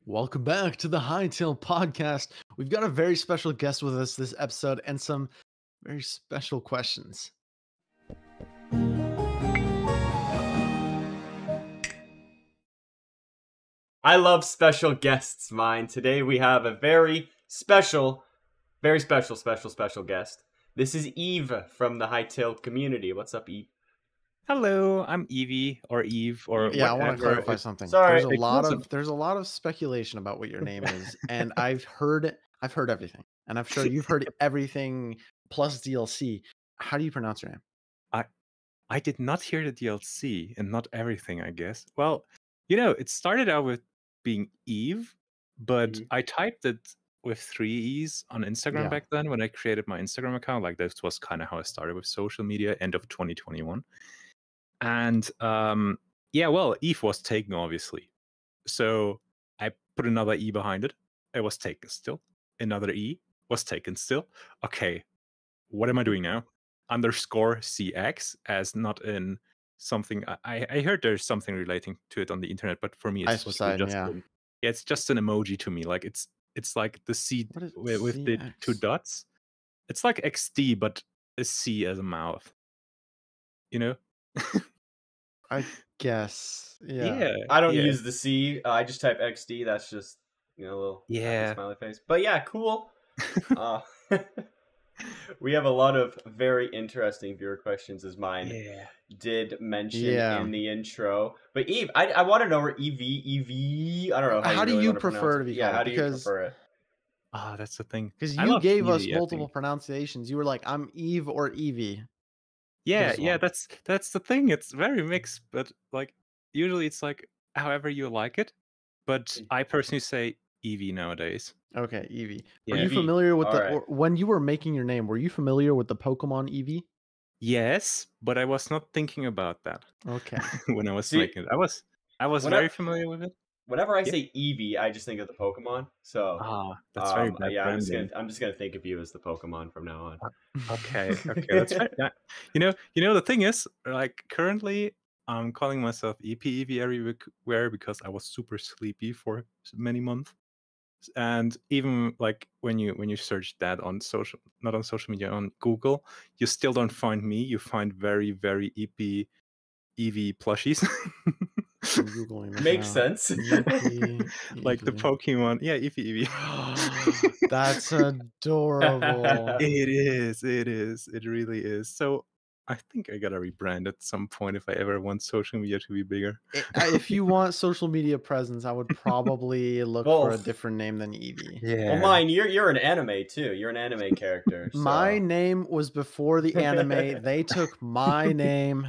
Welcome back to the Hytale podcast. We've got a very special guest with us this episode and some very special questions. I love special guests, Myne. Today we have a very special guest. This is Evee from the Hytale community. What's up, Eve? Hello, I'm Evie or Eve or Yeah, I want to whatever. clarify something. sorry, There's a lot of speculation about what your name is, and I've heard everything, and I'm sure you've heard everything plus DLC. How do you pronounce your name? I did not hear the DLC and not everything, I guess. Well, it started out with being Eve, but I typed it with 3 E's on Instagram Yeah. back then when I created my Instagram account. Like this was kind of how I started with social media, end of 2021. And well, Eve was taken, obviously. So I put another E behind it. It was taken still. Another E was taken still. Okay, what am I doing now? Underscore CX as not in something. I heard there's something relating to it on the internet, but for me it's Poseidon, just yeah. it's just an emoji to me. Like it's like the C What is with the 2 CX? dots. It's like XD, but a C as a mouth. You know? I guess. Yeah. Yeah. I don't yeah. use the C. I just type XD. That's just a little happy Yeah. smiley face. But yeah, cool. We have a lot of very interesting viewer questions, as Myne Yeah. did mention Yeah. in the intro. But Eve, I want to know where Evee. I don't know How you do really you want to prefer pronounce to it. be Yeah, called? how do you Because prefer it? That's the thing. Because I you love gave us Evie, I multiple think. pronunciations. You were like, I'm Eve or Evie. Yeah, This yeah, one. that's the thing. It's very mixed, but like usually it's like however you like it. But I personally say Evie nowadays. Okay, Eevee. Yeah. Are you Evie, familiar with all right. or when you were making your name, were you familiar with the Pokemon Eevee? Yes, but I was not thinking about that Okay. when I was See, making it. I was whenever, very familiar with it. whenever I Yeah. say Evie, I just think of the Pokemon. So, That's very bad yeah, branding. I'm just gonna think of you as the Pokemon from now on. Okay, that's fair. Yeah. The thing is, like currently I'm calling myself Evie everywhere because I was super sleepy for many months. And even like when you search that on not on social media, on Google, you still don't find me. You find very Eevee plushies. I'm Googling this Makes now. sense. Eevee, Like the Eevee. Pokemon. Yeah, Eevee. That's adorable. It is. It really is. So I think I gotta rebrand at some point if I ever want social media to be bigger. If you want social media presence, I would probably look for a different name than Eevee. Yeah. Well, Myne, you're an anime too. You're an anime character. So. My name was before the anime. They took my name.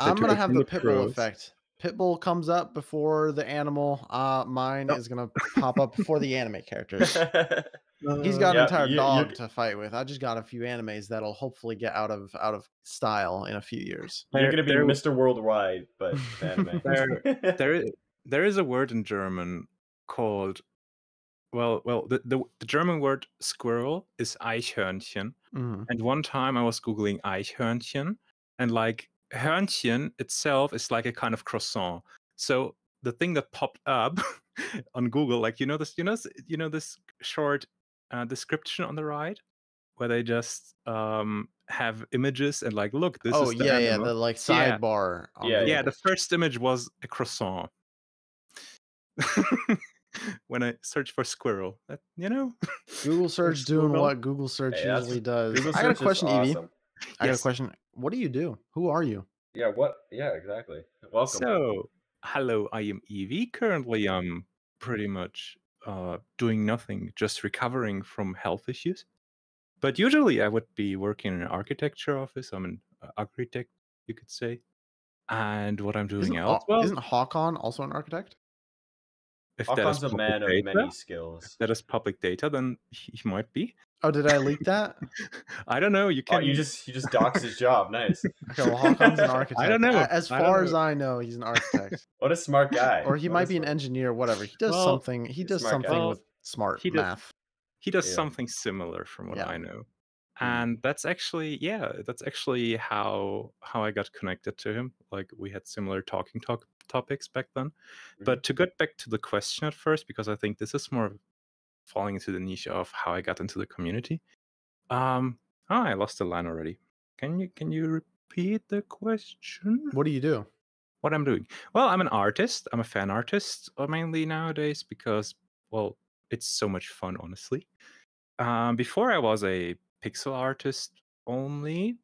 I'm gonna have the Pitbull effect. Pitbull comes up before the animal. Mine is gonna pop up before the anime characters. He's got an entire dog to fight with. I just got a few animes that'll hopefully get out of style in a few years. You're gonna be Mr. Worldwide, but anime. There is a word in German called the German word squirrel is Eichhörnchen. And one time I was Googling Eichhörnchen, and like Hörnchen itself is like a kind of croissant. So the thing that popped up on Google, like this short description on the right, where they just have images and like, look, this is the animal. The like sidebar. Yeah. The first image was a croissant. When I search for squirrel, Google search doing what Google search usually does. Google I got a search question, is Evie. awesome. I got a question. What do you do? Who are you? Yeah, what? Yeah, exactly. Welcome. So, hello, I am Evie. Currently, I'm pretty much doing nothing, just recovering from health issues. But usually, I would be working in an architecture office. I'm an architect, you could say. And what I'm doing else, isn't Håkon also an architect? If Håkon's a man of many skills. If that is public data, then he might be. Oh, did I leak that? I don't know. You can. You just doxed his job. Nice. Okay, well, Håkon's an architect. I don't know. As far as I know, he's an architect. What a smart guy. Or he might be an engineer. Whatever. He does something. He does something with smart math. He does something similar, from what I know. And that's actually how I got connected to him. Like we had similar talking topics back then. But to get back to the question at first, because I think this is more falling into the niche of how I got into the community. I lost the line already. Can you repeat the question? What do you do? What I'm doing? Well, I'm an artist. I'm a fan artist mainly nowadays because, well, it's so much fun, honestly. Before I was a pixel artist only,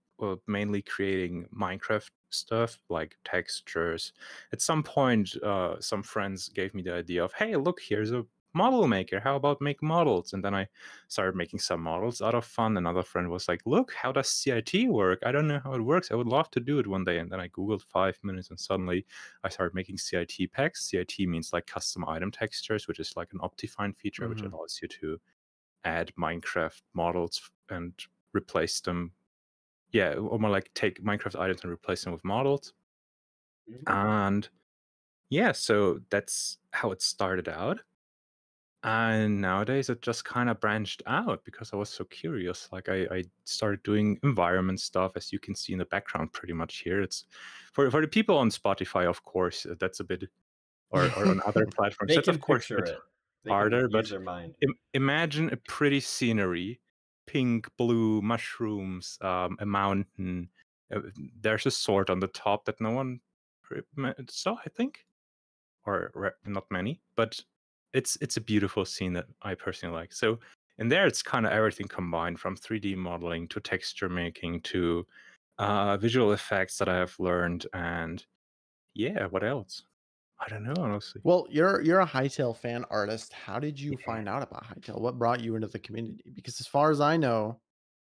mainly creating Minecraft stuff like textures. At some point, some friends gave me the idea of, hey, look, here's a model maker. How about make models? And then I started making some models out of fun. Another friend was like, look, how does CIT work? I don't know how it works. I would love to do it one day. And then I Googled 5 minutes and suddenly I started making CIT packs. CIT means like custom item textures, which is like an Optifine feature, which allows you to add Minecraft models and replace them. Yeah, or more like take Minecraft items and replace them with models. And yeah, so that's how it started out. And nowadays it just kind of branched out because I was so curious. Like I started doing environment stuff, as you can see in the background pretty much here. It's for the people on Spotify, of course, that's a bit, or on other platforms. They That's can of course picture it. They harder, can but use their mind. imagine a pretty scenery, pink, blue, mushrooms, a mountain. There's a sword on the top that no one saw, I think, or not many, but it's a beautiful scene that I personally like. So in there, it's kind of everything combined, from 3D modeling to texture making to visual effects that I have learned, and yeah, what else? I don't know, honestly. Well, you're a Hytale fan artist. How did you find out about Hytale? What brought you into the community? Because as far as I know,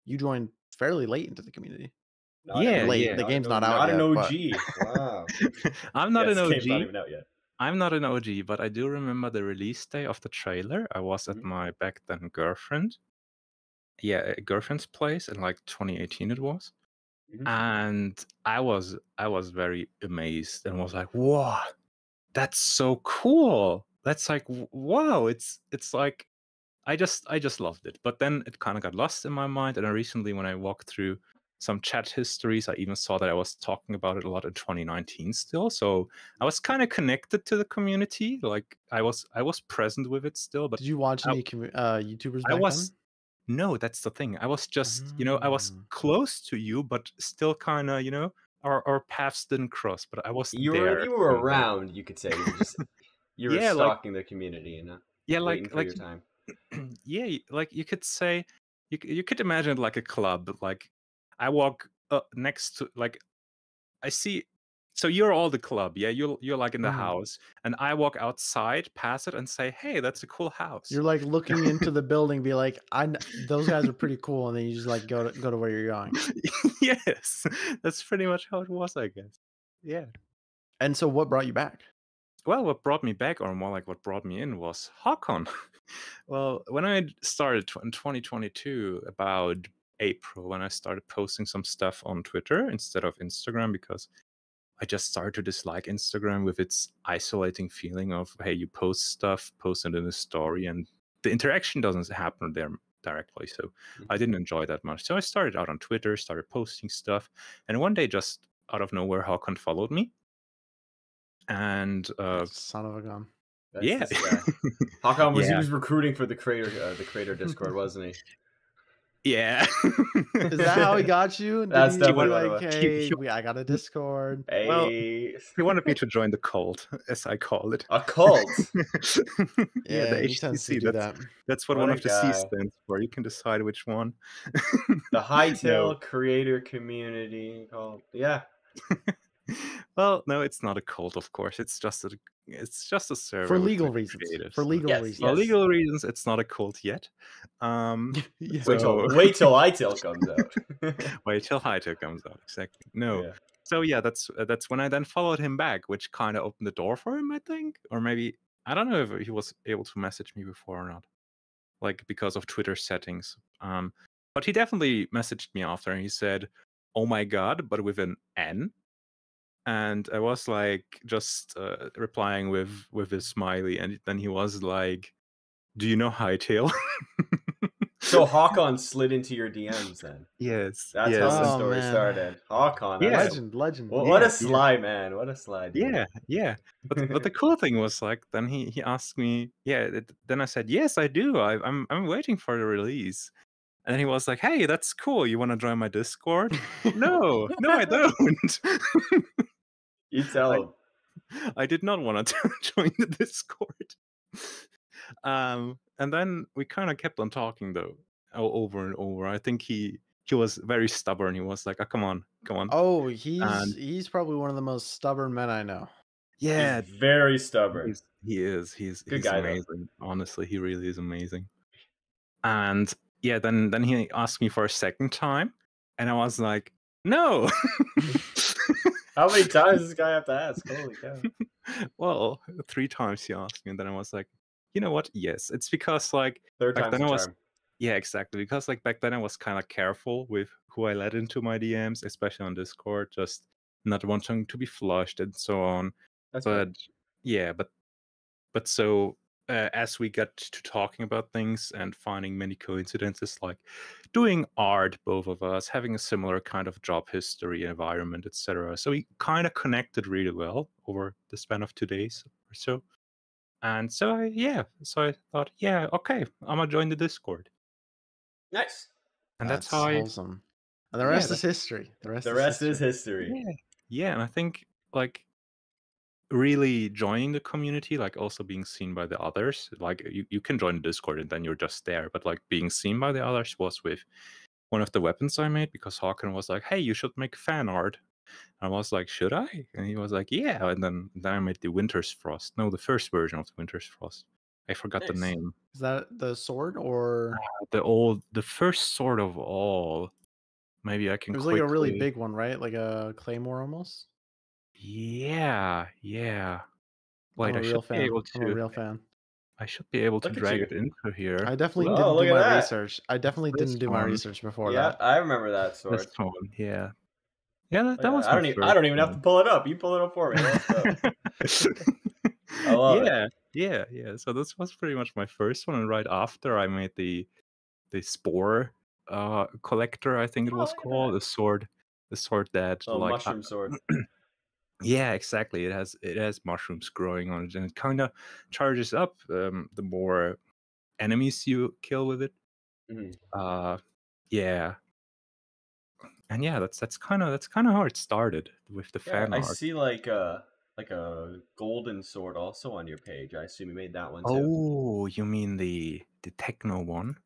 you joined fairly late into the community. Late. The game's not out yet. Not an But... OG. Wow. I'm not an OG. Game's not even out yet. I'm not an OG, but I do remember the release day of the trailer. I was at my back then girlfriend. Yeah, girlfriend's place in like 2018 it was. And I was very amazed and was like, "Whoa, that's so cool." That's like, wow, it's like I just loved it. But then it kind of got lost in my mind, and I recently, when I walked through some chat histories, I even saw that I was talking about it a lot in 2019 still. So I was kind of connected to the community. Like I was present with it still. But did you watch any YouTubers back then? No, that's the thing. I was just, I was close to you, but still kind of, our paths didn't cross. But I was there. You were around, you could say. You were stalking the community and waiting for your time. Yeah, like you could say, you could imagine like a club. Like I walk next to, like, I see. So you're all the club, yeah. You're like in the house, and I walk outside, pass it, and say, "Hey, that's a cool house." You're like looking into the building, be like, those guys are pretty cool," and then you just like go to where you're going. Yes, that's pretty much how it was, I guess. Yeah. And so, what brought you back? Well, what brought me back, or more like what brought me in, was HawkCon. Well, when I started in 2022, about April, when I started posting some stuff on Twitter instead of Instagram, because I just started to dislike Instagram with its isolating feeling of, hey, you post stuff, post it in a story, and the interaction doesn't happen there directly. So I didn't enjoy that much. So I started out on Twitter, started posting stuff, and one day, just out of nowhere, HawkCon followed me. And son of a gun. Yeah. HawkCon was, he was recruiting for the creator Discord, wasn't he? Yeah. Is that how he got you? That's definitely like, hey, I got a Discord. Hey. Well, he wanted me to join the cult, as I call it. A cult? Yeah, the he tends to do that. That's what one of the C stands for. You can decide which one. The Hytale creator community cult. Yeah. Well, no, it's not a cult, of course. It's just a server for legal reasons. Creatives. For legal reasons. For legal reasons, it's not a cult yet. Yeah. So... wait till Hytale comes out. Wait till Hytale comes out. Exactly. No. Yeah. So yeah, that's when I then followed him back, which kind of opened the door for him, I think, or maybe I don't know if he was able to message me before or not, like because of Twitter settings. But he definitely messaged me after, and he said, "Oh my God," but with an N. And I was like just replying with a smiley, and then he was like, "Do you know Hytale?" So Hakon slid into your DMs then. Yes. That's yes. how the Oh, story man. started. Hakon, Yeah. Legend. What a sly man. What a sly dude. Yeah. But the cool thing was like then he asked me, then I said, yes, I do. I'm waiting for the release. And then he was like, hey, that's cool. You want to join my Discord? No, I don't. You tell him. I did not want to join the Discord. And then we kind of kept on talking though, over and over. I think he was very stubborn. He was like, oh, come on. Oh, he's probably one of the most stubborn men I know. Yeah, he's very stubborn. He is. He's guy, amazing. Though. Honestly, he really is amazing. And yeah, then he asked me for a second time, and I was like, no. How many times does this guy have to ask? Holy cow. Well, 3 times he asked me, and then I was like, you know what? Yes, it's because like third time's the charm. Yeah, exactly. Because like back then I was kind of careful with who I let into my DMs, especially on Discord, just not wanting to be flushed and so on. That's but right. yeah, but so as we got to talking about things and finding many coincidences, like doing art, both of us having a similar kind of job history, environment, etc. So we kind of connected really well over the span of 2 days or so. And so I thought, yeah, okay, I'm gonna join the Discord. Nice. And that's how wholesome. And the rest is history. The rest is history. Yeah, and I think like really joining the community, like also being seen by the others, like you can join Discord and then you're just there, but like being seen by the others was with one of the weapons I made, because Håkon was like, hey, you should make fan art. I was like, should I? And he was like, yeah. And then I made the Winter's Frost. No, the first version of the Winter's Frost. I forgot the name. Is that the sword or the first sword of all? Maybe I can. It was like a really big one, right? Like a claymore almost. Yeah. Wait, I'm a real fan. I should be able to drag it into here. I definitely didn't do my research. I definitely didn't do my research before that. Yeah, I remember that sword. This one, yeah. Yeah, that was. I don't even have to pull it up. You pull it up for me. Let's go. I love it. Yeah. So this was pretty much my first one, and right after I made the spore collector, I think it was called, the sword that like mushroom sword. Yeah, exactly. It has mushrooms growing on it, and it kind of charges up the more enemies you kill with it. Yeah. And yeah, that's kind of how it started with the fan art. I see like a golden sword also on your page. I assume you made that one too. Oh, you mean the techno one?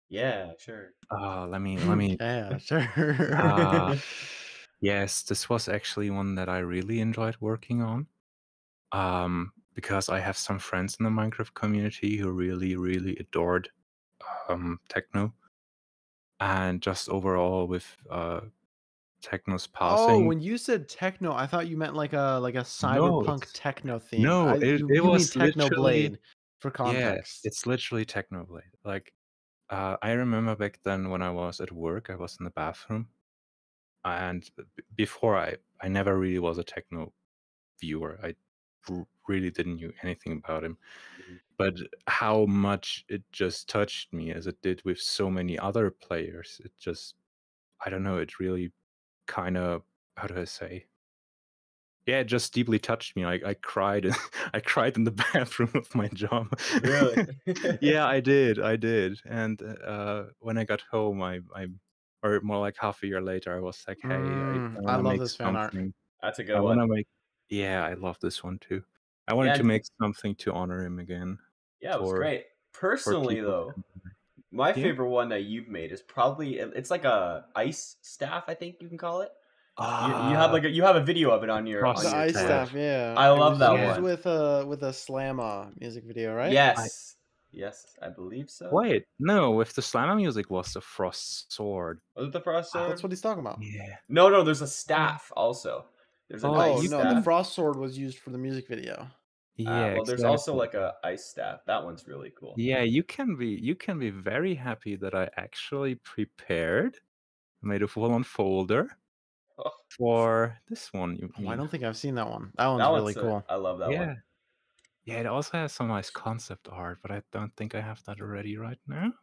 Yeah, sure. Let me. Yeah, sure. Yes, this was actually one that I really enjoyed working on. Because I have some friends in the Minecraft community who really adored techno, and just overall with techno's passing. Oh, when you said techno, I thought you meant like a cyberpunk techno theme. No, it was mean Technoblade for context. Yeah, it's literally Technoblade. Like, I remember back then when I was at work, I was in the bathroom, and before I never really was a techno viewer. I really didn't know anything about him. But how much it just touched me as it did with so many other players, it just, I don't know, it really kind of, how do I say? Yeah, it just deeply touched me. I cried. I cried in the bathroom of my job. Really? Yeah, I did. And when I got home, or more like half a year later, I was like, hey, I love this fan art. That's a good one. Yeah, I love this one too. I wanted to make something to honor him again. Yeah, it was great. Personally, though, my favorite one that you've made is probably, it's like a ice staff, I think you can call it. You have a video of it on your ice staff. Yeah, I love that one. With a Slamma music video, right? Yes, I believe so. Wait, no, with the Slamma music was the frost sword. Was it the frost sword? That's what he's talking about. Yeah. No, there's a staff also. There's a no, the frost sword was used for the music video. Yeah. Well, there's also like a ice staff. That one's really cool. Yeah, you can be very happy that I actually prepared, made a full-on folder for this one. I don't think I've seen that one. That one's really cool. I love that one. Yeah, it also has some nice concept art, but I don't think I have that already right now.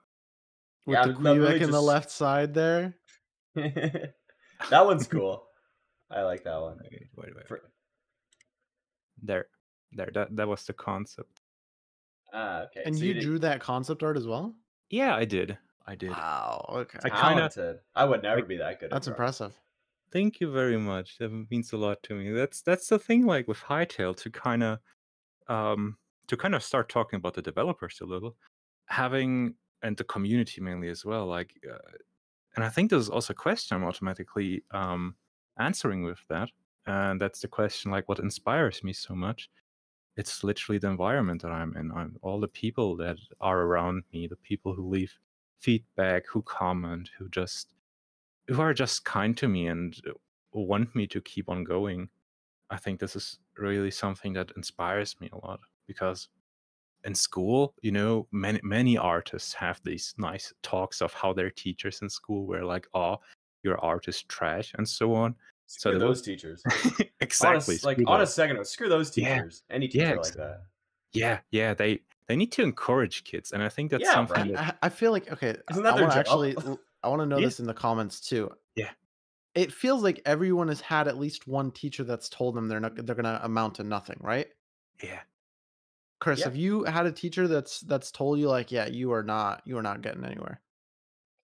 With the no, really Quebec in the just left side there. that one's cool. I like that one. Wait. There. That was the concept. Okay. And So you drew that concept art as well? Yeah, I did. Wow. Okay. Talented. I would never be that good. That's impressive. Thank you very much. That means a lot to me. That's the thing, like with Hytale, to kind of start talking about the developers a little, having and the community mainly as well. Like, and I think there's also a question I'm automatically answering with that, and that's the question, like, what inspires me so much. It's literally the environment that I'm in. All the people that are around me, the people who leave feedback, who comment, who are just kind to me and want me to keep on going. I think this is really something that inspires me a lot, because in school, many artists have these nice talks of how their teachers in school were like, "Oh, your art is trash," and so on. Screw those teachers. Exactly. On a second note, screw those teachers. Yeah. Any teacher like that. Yeah. They need to encourage kids, and I think that's something. I feel like, okay, isn't that I their want to job? I want to know this in the comments too. Yeah. It feels like everyone has had at least one teacher that's told them they're gonna amount to nothing, right? Yeah. Chris, have you had a teacher that's told you, like, yeah, you are not getting anywhere?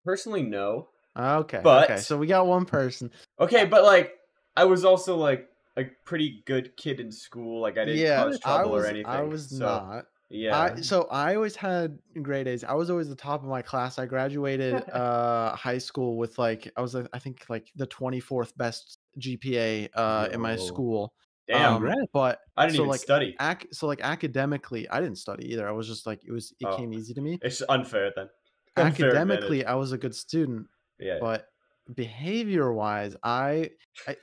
Personally, no. Okay. But okay, so we got one person. Okay, but like, I was also like a pretty good kid in school. Like, I didn't cause trouble or anything. I was not. Yeah. I always had great A's. I was always the top of my class. I graduated high school with, like, I was, I think, like the 24th best GPA in my school. Damn. But I didn't even study. So like academically, I didn't study either. I was just like, it came easy to me. It's unfair then. Academically, I was a good student. Yeah. But behavior wise,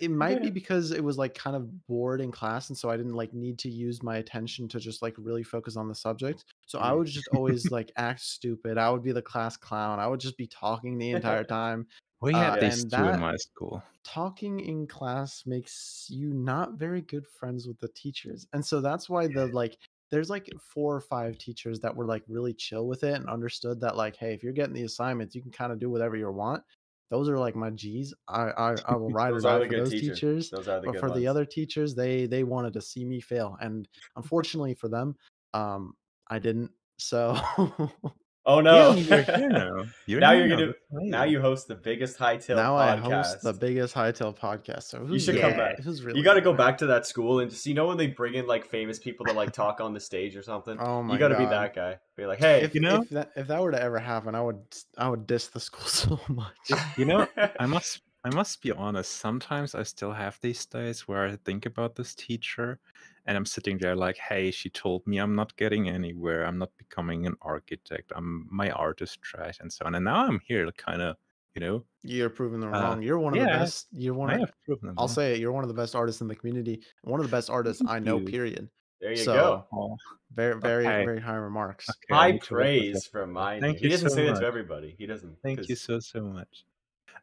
it might be because it was like kind of bored in class, and so I didn't like need to use my attention to just like really focus on the subject. So I would just always like act stupid. I would be the class clown. I would just be talking the entire time. We had these and two in my school. Talking in class makes you not very good friends with the teachers, and so that's why there's like 4 or 5 teachers that were like really chill with it and understood that, like, hey, if you're getting the assignments, you can kind of do whatever you want. Those are like my G's. I will ride or die for those teachers. Those are the but good for ones. the other teachers, they wanted to see me fail, and unfortunately for them, I didn't. So oh no! You're here now. Now you host the biggest Hytale podcast. Now I host the biggest Hytale podcast. So you should come back. Really you got to go back to that school and just, when they bring in like famous people to like talk on the stage or something. Oh my You got to be that guy. Be like, hey, if that were to ever happen, I would diss the school so much. I must be honest. Sometimes I still have these days where I think about this teacher, and I'm sitting there like, hey, she told me I'm not getting anywhere. I'm not becoming an architect. My art is trash, and so on. And now I'm here, kind of, You're proving them wrong. You're one of the best. I'll say it. You're one of the best artists in the community. One of the best artists I know. Period. There you go. Very, very high remarks. Okay, high praise from Myne. Thank you. He doesn't so say much. that to everybody. He doesn't. Thank you so much.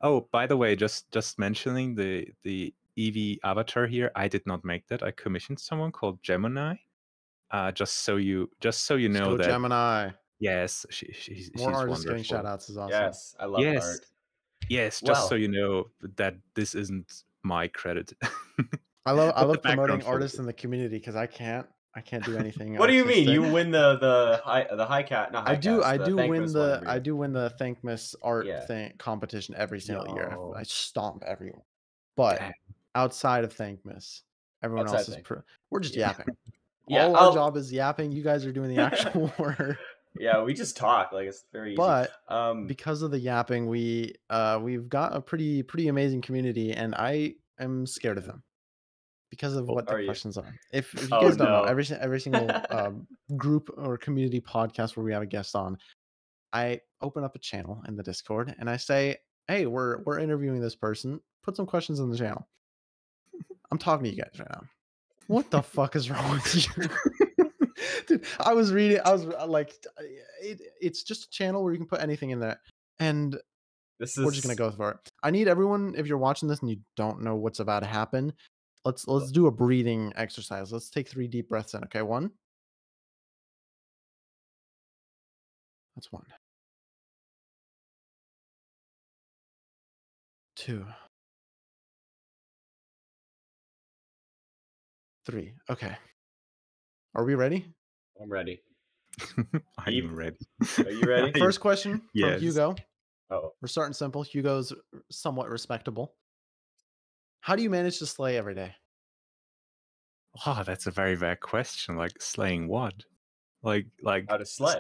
Oh, by the way, just mentioning the Evee avatar here, I did not make that. I commissioned someone called Gemini. Just so you know that Gemini. Yes, she's more artists wonderful. getting shout outs is awesome. Yes, I love art. Yes, just so you know that this isn't my credit. I love promoting artists in the community because I can't do anything. What do you mean? You win the high cat? Not high I do win the Thankmas art competition every single year. I stomp everyone. But outside of Thankmas, everyone else is we're just yapping. All our job is yapping. You guys are doing the actual work. Yeah, we just talk, like, it's very easy. But because of the yapping, we've got a pretty amazing community, and I am scared of them because of what the questions are. If you guys don't know, every single group or community podcast where we have a guest on, I open up a channel in the Discord and I say, hey, we're interviewing this person. Put some questions in the channel. I'm talking to you guys right now. What the fuck is wrong with you? Dude, I was like, it's just a channel where you can put anything in there. And we're just going to go for it. I need everyone, if you're watching this and you don't know what's about to happen, let's do a breathing exercise. Let's take 3 deep breaths in. Okay, 1. That's 1. 2, 3. Okay. Are we ready? I'm ready. I'm ready. Are you ready? First question from Yes. Hugo. Oh, We're starting simple. Hugo's somewhat respectable. How do you manage to slay every day? Oh, that's a very vague question. Like slaying what? Like how to slay?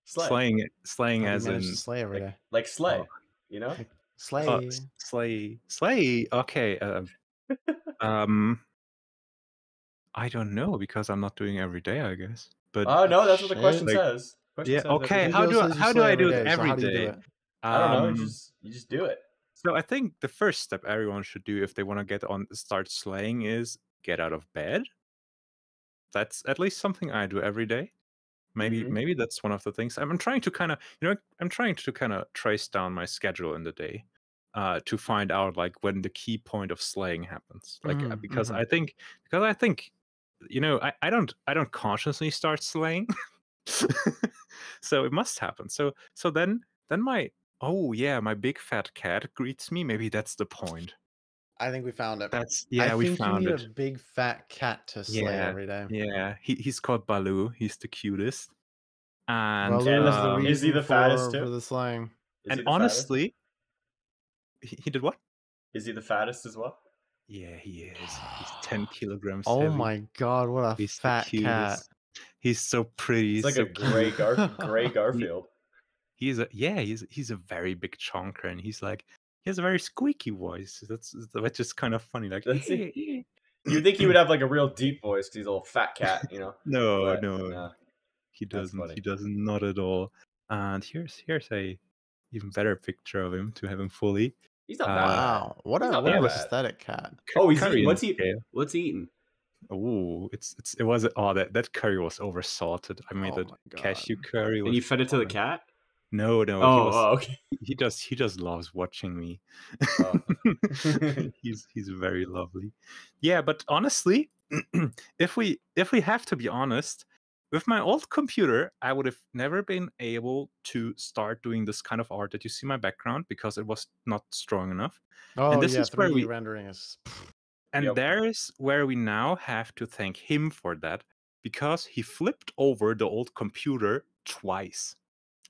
slaying How do you as manage to in slay every day? Like slay, oh, you know? Like, slay. slay. Okay. Um, I don't know because I'm not doing every day, I guess. But Oh no, that's what the Shit. question like, says. Question yeah. says every Okay. day. Hugo says you How do slay I every do it day. So every how do you do day? it? I don't know. You just do it. So I think the first step everyone should do if they want to start slaying is get out of bed. That's at least something I do every day. Maybe that's one of the things. I'm trying to kind of trace down my schedule in the day to find out like when the key point of slaying happens. Like because I think I don't consciously start slaying. So it must happen. So then my big fat cat greets me. Maybe that's the point. I think we found it. I we think you need found a it. big fat cat to slay every day. Yeah. He's called Baloo. He's the cutest. And Baloo is the reason is he the fattest for too? the slaying. Is and he the honestly, he did what? Is he the fattest as well? Yeah, he is. He's 10 kilograms Oh heavy. my god, what a He's fat the cutest. cat. He's so pretty. He's like so a gray cute. Garfield. He's a very big chonker, and he has a very squeaky voice. That's just kind of funny. Like, That's hey, it. You would think he would have like a real deep voice because he's a little fat cat, you know? no, But, he that's doesn't. funny. He does not at all. And here's a even better picture of him to have him fully. He's not that bad. Wow, what He's a not that bad. aesthetic cat. Oh, he's curry eating. What's he eating? Oh, that curry was oversalted. I made Oh a my God. cashew curry. And you fed it to the cat? No, okay. He just loves watching me. Oh. He's very lovely. Yeah, but honestly, if we have to be honest, with my old computer, I would have never been able to start doing this kind of art that you see in my background because it was not strong enough. Oh And this yeah, is where 3D rendering is. And there's where we now have to thank him for that, because he flipped over the old computer twice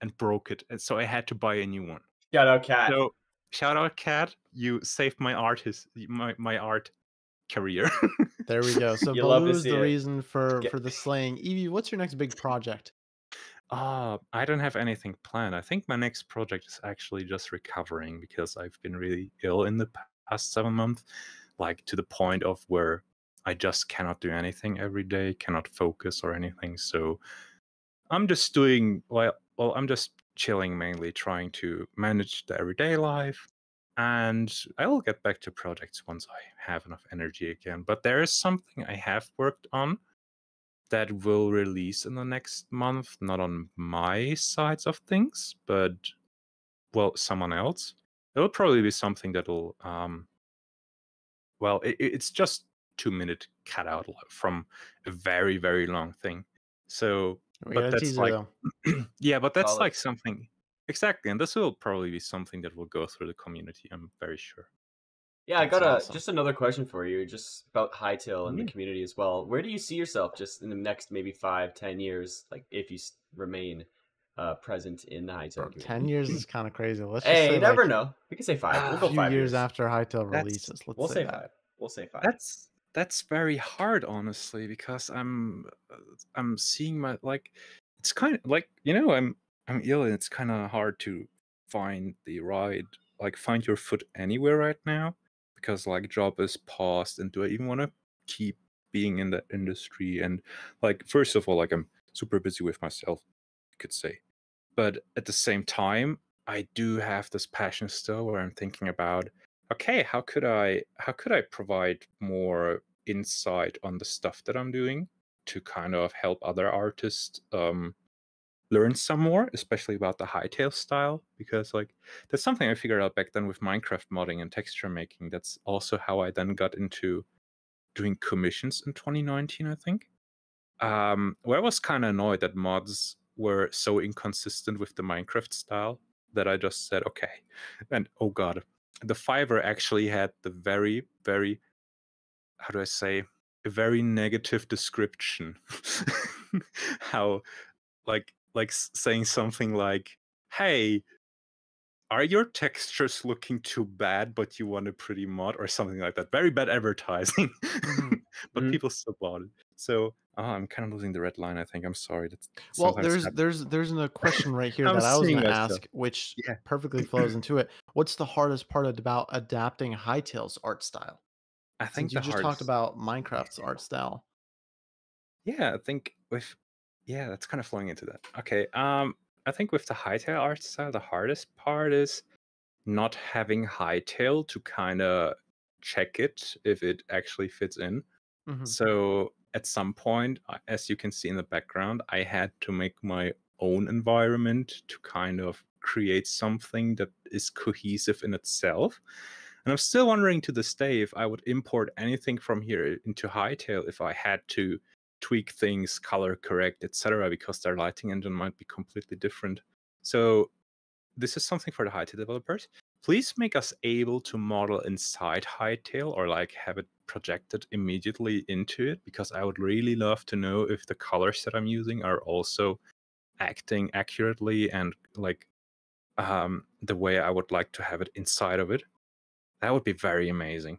and broke it. And so I had to buy a new one. Shout out, cat. So shout out, cat. You saved my art career. There we go. So Baloo is the reason for the slaying. Evee, what's your next big project? I don't have anything planned. I think my next project is actually just recovering because I've been really ill in the past 7 months. Like to the point of where I just cannot do anything every day, cannot focus or anything. So I'm just doing I'm just chilling, mainly trying to manage the everyday life, and I will get back to projects once I have enough energy again. But there is something I have worked on that will release in the next month, not on my sides of things, but someone else. It'll probably be something that'll it's just 2-minute cutout from a very, very long thing. So, but that's like, yeah, but that's like something exactly, and this will probably be something that will go through the community. I'm very sure. Yeah, I got just another question for you, just about Hytale and the community as well. Where do you see yourself just in the next maybe 5-10 years, like if you remain present in the Hytale community? 10 years is kind of crazy. Let's just say you never know. We can say 5. We'll go 5 years. A few years years after Hytale releases. We'll say 5. We'll say 5. That's very hard, honestly, because I'm seeing my it's kind of like I'm ill, and it's kind of hard to find find your foot anywhere right now, because job is paused, and do I even want to keep being in that industry? And first of all, I'm super busy with myself, you could say, but at the same time I do have this passion still where I'm thinking about, okay, how could I provide more insight on the stuff that I'm doing to kind of help other artists learn some more, especially about the Hytale style, because that's something I figured out back then with Minecraft modding and texture making. That's also how I then got into doing commissions in 2019, I think, where I was kind of annoyed that mods were so inconsistent with the Minecraft style that I just said, okay, and oh god, the Fiverr actually had the very, very, how do I say, a very negative description. How, like saying something like, "Hey, are your textures looking too bad, but you want a pretty mod," or something like that. Very bad advertising. But people still bought it. So I'm kind of losing the red line, I think. I'm sorry. That's well, there's a question right here that I was going to ask, which perfectly flows into it. What's the hardest part about adapting Hytale's art style? I think Since you just talked about Minecraft's art style. Yeah, I think that's kind of flowing into that. Okay. I think with the Hytale art style, the hardest part is not having Hytale to kind of check it if it actually fits in. So at some point, as you can see in the background, I had to make my own environment to kind of create something that is cohesive in itself. And I'm still wondering to this day if I would import anything from here into Hytale if I had to tweak things, color correct, etc., because their lighting engine might be completely different. So this is something for the Hytale developers. Please make us able to model inside Hytale or like have it projected immediately into it, because I would really love to know if the colors that I'm using are also acting accurately and like the way I would like to have it inside of it. That would be very amazing.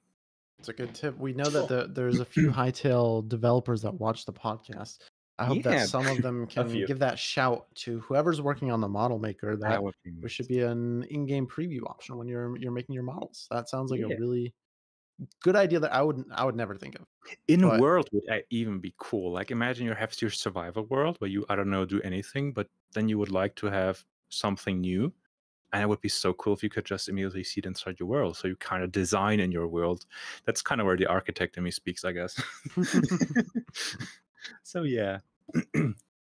It's a good tip. We know that there's a few Hytale developers that watch the podcast. I hope that some of them can give that shout to whoever's working on the model maker that there should be an in-game preview option when you're making your models. That sounds like a really good idea that I would never think of. In world would even be cool. Like imagine you have your survival world where you, I don't know, do anything, but then you would like to have something new. And it would be so cool if you could just immediately see it inside your world. So you kind of design in your world. That's kind of where the architect in me speaks, I guess. So yeah.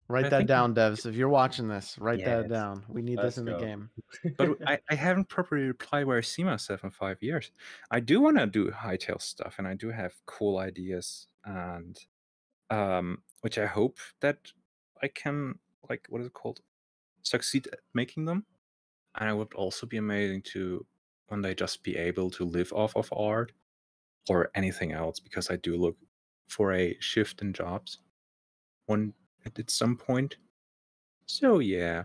Write that down, devs. If you're watching this, write that down. We need this in the game. But I haven't properly replied where I see myself in 5 years. I do want to do Hytale stuff, and I do have cool ideas, and which I hope that I can, like, what is it called? Succeed at making them. And it would also be amazing to one day just be able to live off of art or anything else, because I do look for a shift in jobs at some point. So yeah.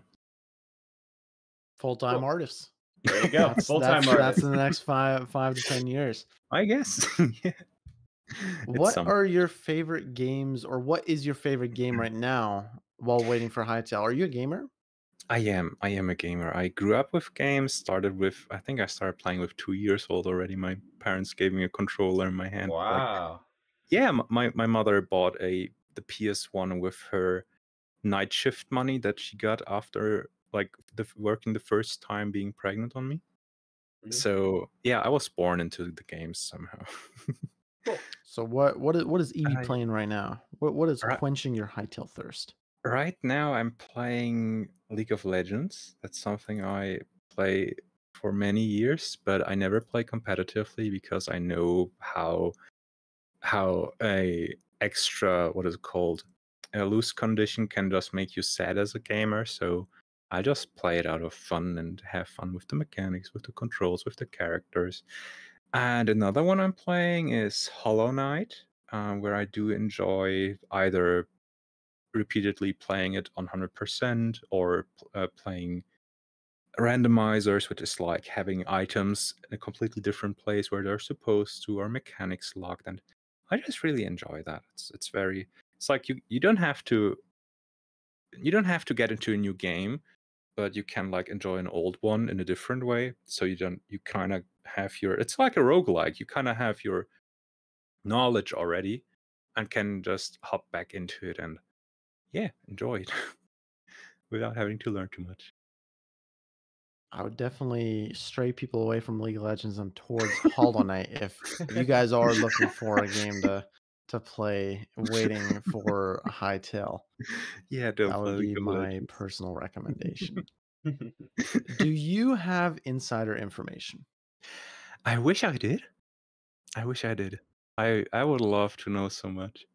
Full-time artists. There you go. Full-time artists. That's in the next 5 to 10 years. I guess. Yeah. What are your favorite games, or what is your favorite game right now while waiting for Hytale? Are you a gamer? I am a gamer. I grew up with games, I think I started playing with 2 years old already. My parents gave me a controller in my hand. Wow. Like, yeah, my mother bought the PS1 with her night shift money that she got after like working the first time being pregnant on me. So yeah, I was born into the games somehow. Cool. So what is Evee playing right now? What is quenching your Hytale thirst? Right now I'm playing League of Legends. That's something I play for many years, but I never play competitively because I know how a extra, what is it called, a loose condition can just make you sad as a gamer. So I just play it out of fun and have fun with the mechanics, with the controls, with the characters. And another one I'm playing is Hollow Knight, where I do enjoy either repeatedly playing it on 100% or playing randomizers, which is like having items in a completely different place where they're supposed to, or mechanics locked. And I just really enjoy that. It's like you don't have to get into a new game, but you can like enjoy an old one in a different way. So you kind of have it's like a roguelike. You kind of have your knowledge already and can just hop back into it and enjoy it without having to learn too much. I would definitely stray people away from League of Legends and towards Hollow Knight if you guys are looking for a game to play, waiting for Hytale. Yeah, that would be my personal recommendation. Do you have insider information? I wish I did. I would love to know so much,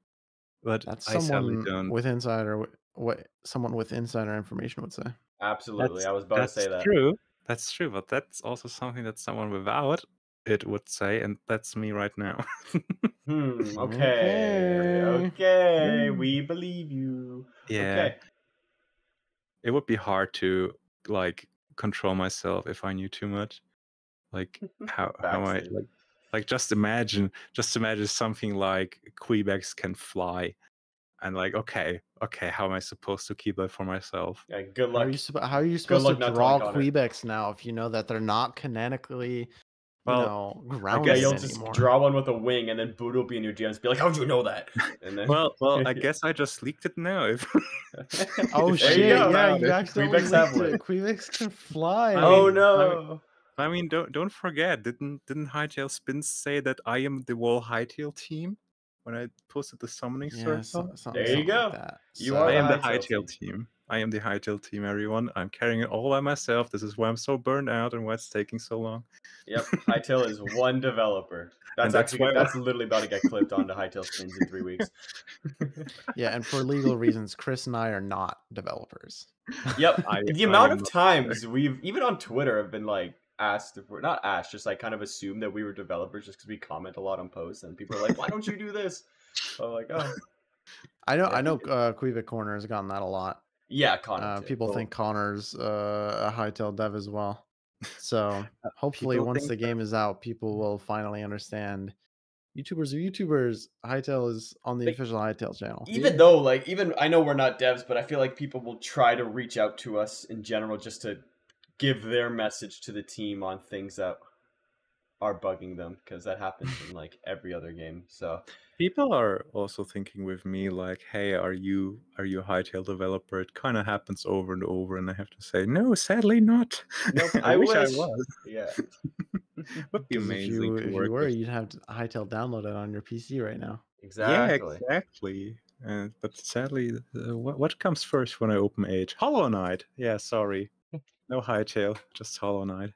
but that's I sadly don't. Someone with insider information would say. Absolutely, I was about to say that. True. That's true, but that's also something that someone without it would say, and that's me right now. Okay. Okay. We believe you. Yeah. Okay. It would be hard to like control myself if I knew too much. Like how I like just imagine something like Quebecs can fly, and like okay, how am I supposed to keep that for myself? Yeah, good How luck. are you supposed to draw Quebecs now if you know that they're not canonically, grounded you'll anymore? just draw one with a wing, and then Boot will be in your DMs and be like, "How'd you know that?" And then well, I guess I just leaked it now. Oh There shit! you go. Yeah, you accidentally Quebecs have leaked it. one. Quebecs can fly. Oh no! I mean, don't forget, didn't Hytale Spins say that I am the wall Hytale team when I posted the summoning circle? There you go. Like that. You are I am the Hytale team. I am the Hytale team, everyone. I'm carrying it all by myself. This is why I'm so burned out and why it's taking so long. Yep, Hytale is one developer. That's literally about to get clipped onto Hytale Spins in 3 weeks. Yeah, and for legal reasons, Chris and I are not developers. Yep. The amount of times we've, even on Twitter, have been like asked if we're not asked, just like kind of assumed that we were developers just because we comment a lot on posts, and people are like, "Why don't you do this?" I'm like, "Oh." I know. Quebec Corner has gotten that a lot. Yeah, Connor. People think Connor's a Hytale dev as well. So hopefully, once the game is out, people will finally understand. YouTubers are YouTubers. Hytale is on the official Hytale channel. Even though, even I know we're not devs, but I feel like people will try to reach out to us in general just to give their message to the team on things that are bugging them, because that happens in like every other game. So people are also thinking with me like, "Hey, are you a Hytale developer?" It kind of happens over and over, and I have to say, no, sadly not. Nope, I wish I was. Yeah. Would be amazing. If you were, you'd have Hytale downloaded on your PC right now. Exactly. Yeah, exactly. But sadly, what comes first when I open Age? Hollow Knight. Yeah, sorry, no Hytale, just Hollow Knight.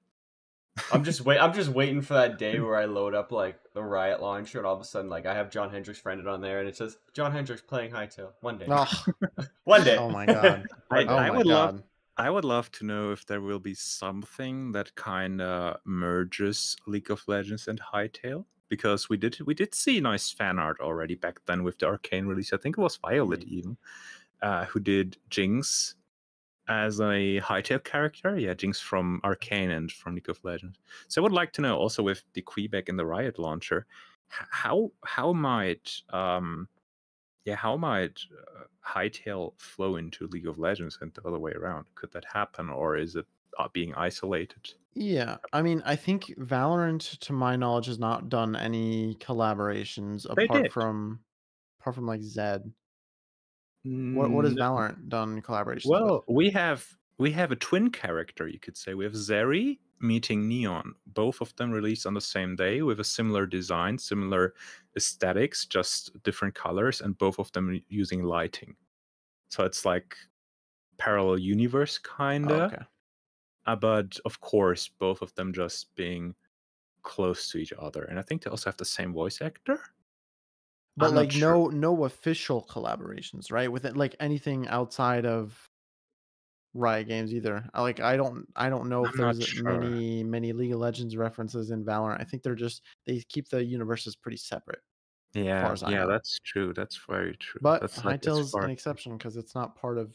I'm just waiting for that day where I load up like the Riot launcher, and all of a sudden, like I have John Hendricks friended on there, and it says John Hendricks playing Hytale. One day. Oh. One day. Oh my god. I would love to know if there will be something that kind of merges League of Legends and Hytale, because we did see nice fan art already back then with the Arcane release. I think it was Violet even, who did Jinx as a Hytale character. Yeah, Jinx from Arcane and from League of Legends. So I would like to know also with the Quebec and the Riot launcher, how might Hytale flow into League of Legends and the other way around? Could that happen, or is it being isolated? Yeah, I mean, I think Valorant, to my knowledge, has not done any collaborations apart from like Zed. What has Valorant done collaborations with? Well, we have a twin character, you could say. We have Zeri meeting Neon. Both of them released on the same day with a similar design, similar aesthetics, just different colors, and both of them using lighting. So it's like parallel universe kinda. Okay. But of course, both of them just being close to each other, and I think they also have the same voice actor. But like no official collaborations, right? With it, like anything outside of Riot Games either. I don't know if there's many League of Legends references in Valorant. I think they keep the universes pretty separate. Yeah, that's true. That's very true. But that's Hytale's an exception because it's not part of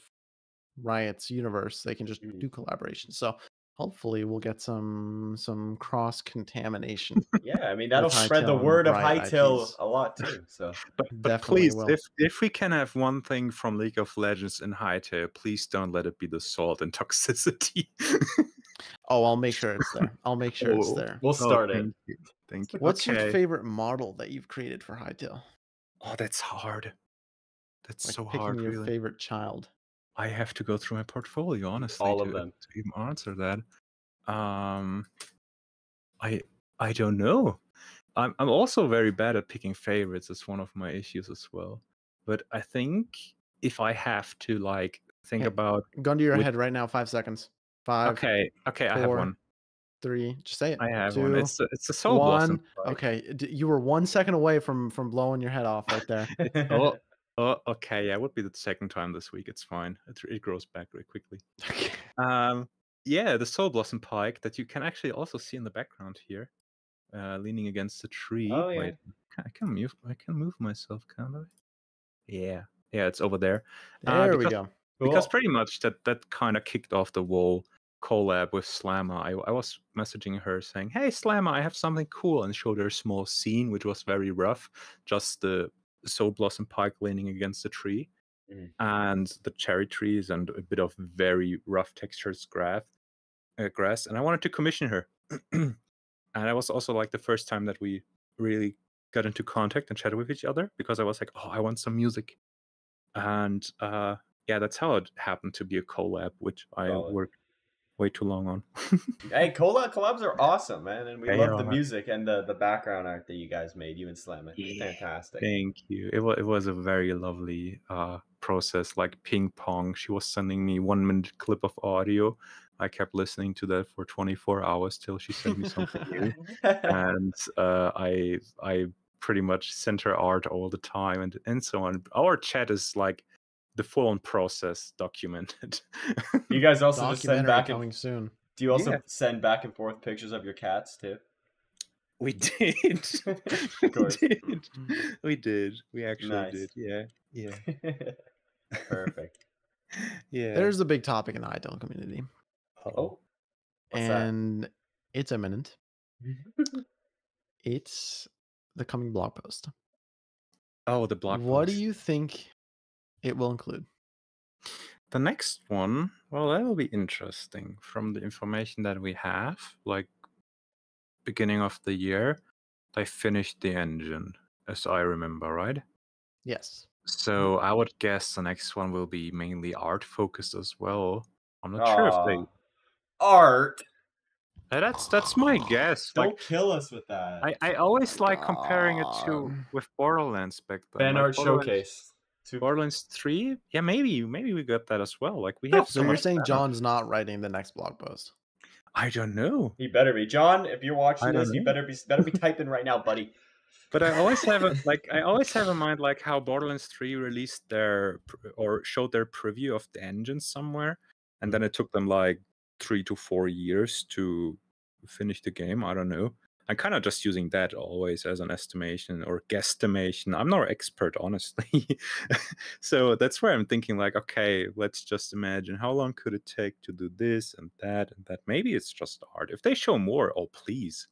Riot's universe. They can just do collaborations. So hopefully we'll get some cross contamination. Yeah, I mean that'll spread the word of Hytale a lot too. So, but please, if we can have one thing from League of Legends in Hytale, please don't let it be the salt and toxicity. Oh, I'll make sure it's there. It's there. We'll start it. Thank you. What's your favorite model that you've created for Hytale? Oh, that's hard. That's like so picking hard. Your favorite child. I have to go through my portfolio, honestly, all of them to even answer that. I don't know. I'm also very bad at picking favorites. It's one of my issues as well. But I think if I have to like think about gun to your head right now, 5 seconds. 5. Okay, 4, I have one. 3. Just say it. I have 2, one. It's a Soul Blossom. Right? Okay, you were 1 second away from blowing your head off right there. Okay. Yeah, it would be the second time this week. It's fine. It grows back very quickly. Yeah, the Soul Blossom Pike that you can actually also see in the background here, leaning against the tree. Oh yeah. Wait, I can move myself, can't I? Yeah, it's over there. There we go. Because Cool. pretty much that kind of kicked off the whole collab with Slammer. I was messaging her saying, "Hey Slammer, I have something cool," and showed her a small scene which was very rough, just the Soul Blossom Pike leaning against the tree, and the cherry trees and a bit of very rough textured grass. And I wanted to commission her. And that was also like the first time that we really got into contact and chatted with each other, because I was like, oh, I want some music. And yeah, that's how it happened to be a collab, which I worked way too long on. Hey, collabs are awesome, man, and we They love the are. music and the background art that you guys made, you and Slam. It's fantastic. Thank you. It was a very lovely process, like ping pong. She was sending me 1 minute clip of audio. I kept listening to that for 24 hours till she sent me something new. And I pretty much sent her art all the time and so on. Our chat is like the full-on process documented. You guys also just send back coming soon. Do you also send back and forth pictures of your cats too? We did. Of course. We did. We actually did. Yeah. Perfect. Yeah. There's a big topic in the Hytale community. Oh. What's and it's imminent. It's the coming blog post. Oh, the blog post. What do you think it will include? The next one, well, that will be interesting. From the information that we have, like beginning of the year, they finished the engine, as I remember, right? Yes. So I would guess the next one will be mainly art focused as well. I'm not sure if they art. That's my guess. Don't kill us with that. I always like comparing it to with Borderlands back then. Fan art showcase. Borderlands 3? Yeah, maybe we got that as well. Like we have so you're saying John's not writing the next blog post? I don't know. He better be. John, if you're watching this, you better be typing right now, buddy. But I always have in mind like how Borderlands 3 released or showed their preview of the engine somewhere, and then it took them like 3 to 4 years to finish the game. I don't know. I'm kind of just using that always as an estimation or guesstimation. I'm not an expert, honestly. So that's where I'm thinking like, okay, let's just imagine how long could it take to do this and that and that. Maybe it's just art. If they show more, oh please,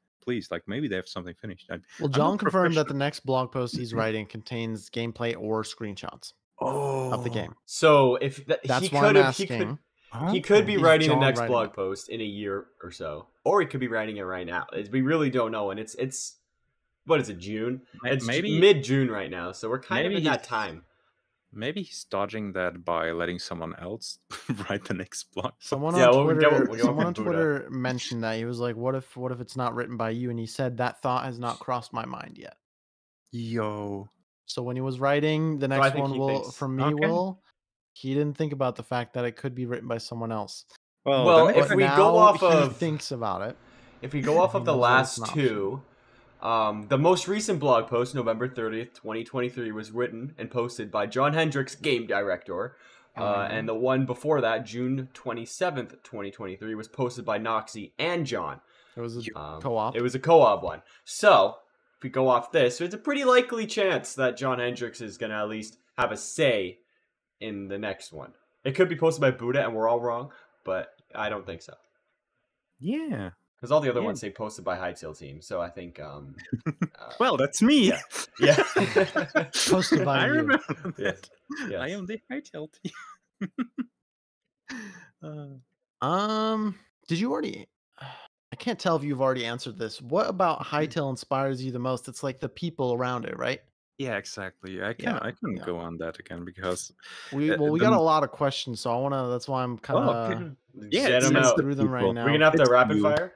like maybe they have something finished. Well, John confirmed that the next blog post he's writing contains gameplay or screenshots of the game. So if that's why I'm asking. He could be writing the next blog post in a year or so, or he could be writing it right now. We really don't know, and it's what is it, June? It's maybe mid-June right now, so we're kind of in that time. Maybe he's dodging that by letting someone else write the next blog post. Someone on Twitter mentioned that. He was like, "What if it's not written by you?" And he said that thought has not crossed my mind yet. Yo. So when he was writing the next one, he didn't think about the fact that it could be written by someone else. Well, if we go off of thinks about it, if we go off of the last two, the most recent blog post, November 30th, 2023, was written and posted by John Hendricks, game director, and the one before that, June 27th, 2023, was posted by Noxie and John. It was a co-op. It was a co-op one. So if we go off this, it's a pretty likely chance that John Hendricks is going to at least have a say in the next one. It could be posted by Buddha and we're all wrong, but I don't think so. Yeah. Because all the other ones say posted by Hytale team, so I think well, that's me. Yeah. Posted by I you. remember that. Yes. I am the Hytale team. Did you already I can't tell if you've already answered this. What about Hytale inspires you the most? It's like the people around it, right? Yeah, exactly. I can go on that again because we got a lot of questions, so that's why I'm kind of them out through them right now. We're gonna have to rapid fire.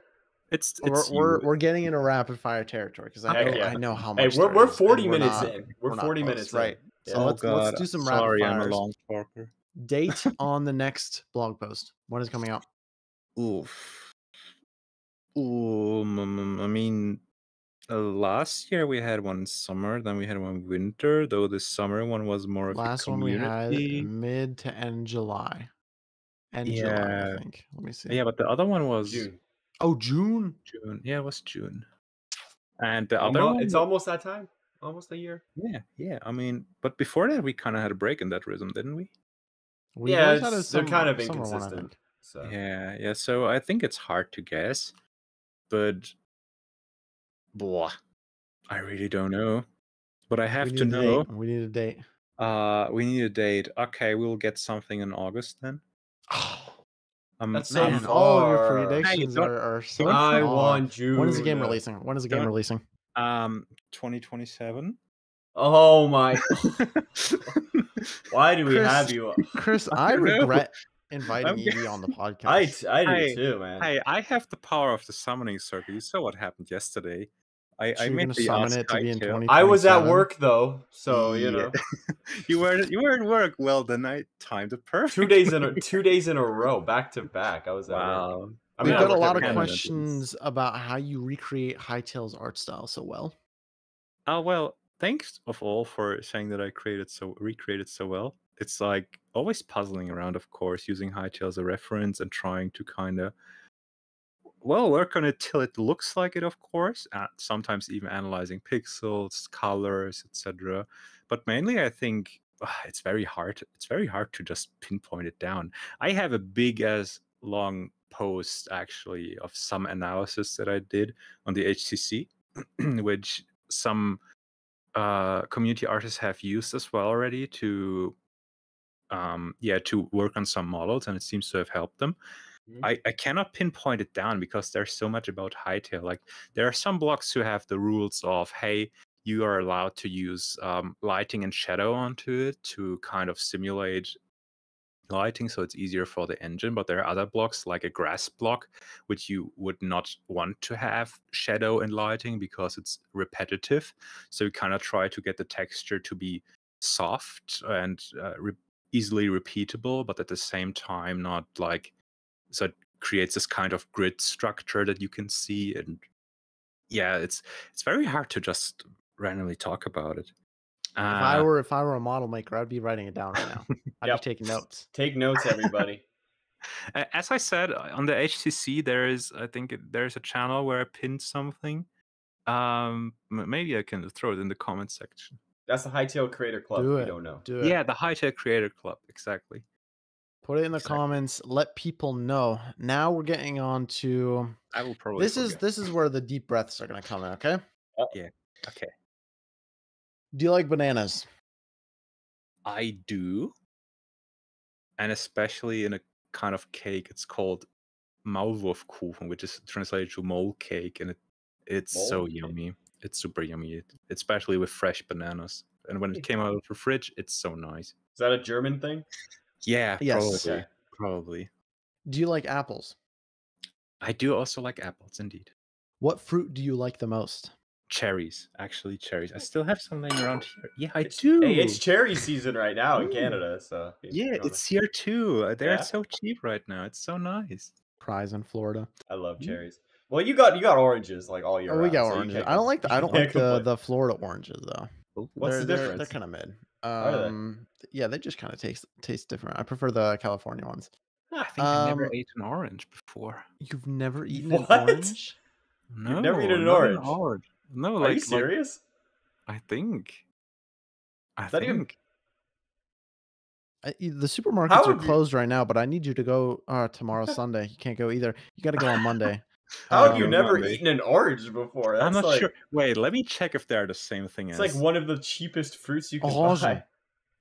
We're getting into rapid fire territory because I know how much. Hey, we're 40 minutes in. We're 40 minutes right. In. So let's do some rapid fires. I'm a long talker. Date on the next blog post. When is coming out? Oof. I mean, last year we had one summer, then we had one winter. Though the summer one was more of last a community. one we had mid to end July. and July, I think. Let me see. Yeah, but the other one was June. Oh, June. June. Yeah, it was June. And the other one, it's almost that time. Almost a year. Yeah. I mean, but before that, we kind of had a break in that rhythm, didn't we? We've always had they're kind of summer one, I inconsistent. think. So Yeah. So I think it's hard to guess, but I really don't know. But I have to know. We need a date. We need a date. Okay, we'll get something in August then. that's so Man, far. all of your predictions are so I far. want June. When is the game releasing? 2027. Oh my! Why do we have you, Chris? I regret inviting Evee on the podcast. I do too, man. Hey, I have the power of the summoning circle. You saw what happened yesterday. I made the summon it to be in 2027. I was at work though, so you know. you were at work. Well, then I timed it perfect. 2 days in a row, back to back. I was at work. We've got a lot of questions about how you recreate Hytale's art style so well. Oh well, thanks of all for saying that I recreated so well. It's like always puzzling around, of course, using Hytale as a reference and trying to kind of work on it till it looks like it, of course. Sometimes even analyzing pixels, colors, etc. But mainly, I think it's very hard. It's very hard to just pinpoint it down. I have a big as long post actually of some analysis that I did on the HCC, which some community artists have used as well already to work on some models, and it seems to have helped them. I cannot pinpoint it down because there's so much about Hytale. Like there are some blocks who have the rules of, hey, you are allowed to use lighting and shadow onto it to kind of simulate lighting, so it's easier for the engine. But there are other blocks like a grass block, which you would not want to have shadow and lighting because it's repetitive. So you kind of try to get the texture to be soft and easily repeatable, but at the same time not like, so it creates this kind of grid structure that you can see. And yeah, it's very hard to just randomly talk about it. If I were a model maker, I'd be writing it down right now. I'd be taking notes. Take notes, everybody. As I said, on the HCC, there's a channel where I pinned something. Maybe I can throw it in the comment section. That's the Hytale Creator Club. If you don't know. Do it. Yeah, the Hytale Creator Club, exactly. Put it in the comments. Let people know. Now we're getting on to. I will probably. This is where the deep breaths are going to come in. Okay. Yeah. Okay. Do you like bananas? I do. And especially in a kind of cake, it's called Maulwurfkuchen, which is translated to mole cake, and it's so yummy. It's super yummy, especially with fresh bananas. And when it came out of the fridge, it's so nice. Is that a German thing? Yeah, yes. Probably. Do you like apples? I do also like apples, indeed. What fruit do you like the most? Cherries, actually cherries. I still have some laying around here. Yeah, I do. Hey, it's cherry season right now in Canada, so yeah, it's here too. They're so cheap right now. It's so nice. Prize in Florida. I love cherries. Well, you got oranges like all year. Oh, we got oranges. I don't like the Florida oranges though. What's the difference? They're kind of mid. Are they? Yeah, they just kind of taste different. I prefer the California ones. I think I never ate an orange before. You've never eaten an orange? No, you've never eaten an orange. No, are you serious? I think. The supermarkets are closed right now, but I need you to go tomorrow Sunday. You can't go either. You got to go on Monday. How have you never eaten an orange before? That's I'm not sure. Wait, let me check if they're the same thing. It's like one of the cheapest fruits you can buy.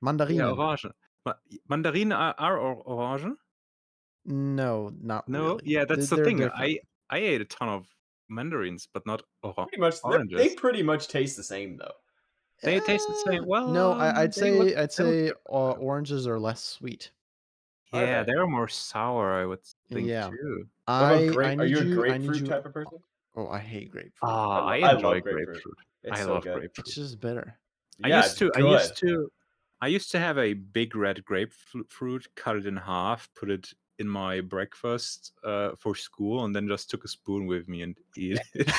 Mandarinen. Yeah, orange. Mandarinen are orange? No, not really. Yeah, that's the thing. Different. I ate a ton of mandarins, but not oranges. They pretty much taste the same, though. They taste the same. Well, no, I'd say oranges are less sweet. Yeah, they're more sour, I would think too. Are you a grapefruit type of person? Oh, I hate grapefruit. I enjoy grapefruit. I love grapefruit. It's just bitter. Yeah, I used to have a big red grapefruit, cut it in half, put it in my breakfast for school, and then just took a spoon with me and eat it.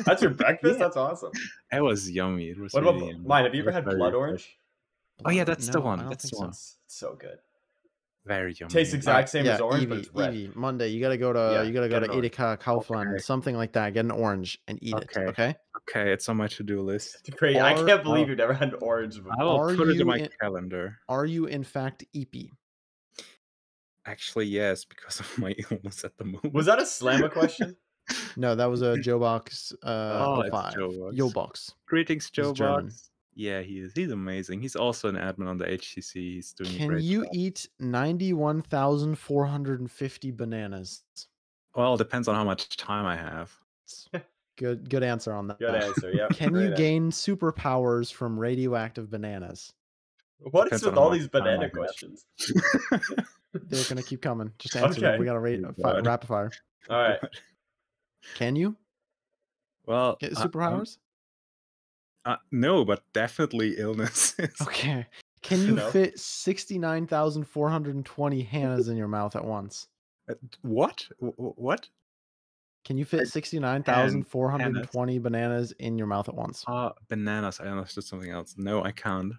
That's your breakfast? That's awesome. It was yummy. It was what really about Myne? Have you ever had blood orange? Oh yeah, that's the one. That's the one. It's so good. Very yummy. Tastes exact same as orange, but Evee, it's red. Evee, Monday, you gotta go to Edeka, Kaufland, something like that. Get an orange and eat it. Okay. Okay, it's on my to-do list. Great. I can't believe you've never had an orange before. I will put it in my calendar. Are you in fact eepy? Actually, yes, because of my illness at the moment. Was that a slammer question? No, that was a Joe Box 05. Yo Box. Greetings, Joe Box. Yeah, he is. He's amazing. He's also an admin on the HCC. He's doing a great job. Can you eat 91,450 bananas? Well, it depends on how much time I have. Good answer on that. Good answer, yeah. Can you gain superpowers from radioactive bananas? What is with all these banana questions? They're going to keep coming. Just answer them. We got to rapid fire. All right. Can you? Well, get superpowers? No, but definitely illness. Okay. Can you fit 69,420 Hannahs in your mouth at once? What? What? Can you fit 69,420 bananas in your mouth at once? Bananas. I understood something else. No, I can't.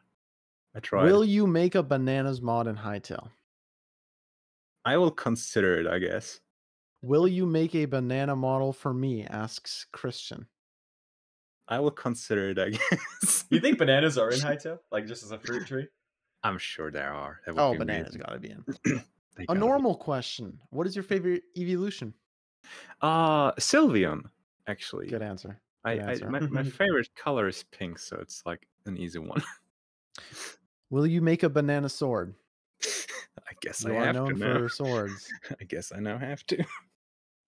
I tried. Will you make a bananas mod in Hytale? I will consider it, I guess. Will you make a banana model for me? Asks Christian. I will consider it, I guess. You think bananas are in Hytale? Like just as a fruit tree? I'm sure there are. Bananas gotta be in. A normal question. What is your favorite evolution? Sylveon, actually. Good answer. My favorite color is pink, so it's like an easy one. Will you make a banana sword? I guess I have to now. For swords. I guess I now have to.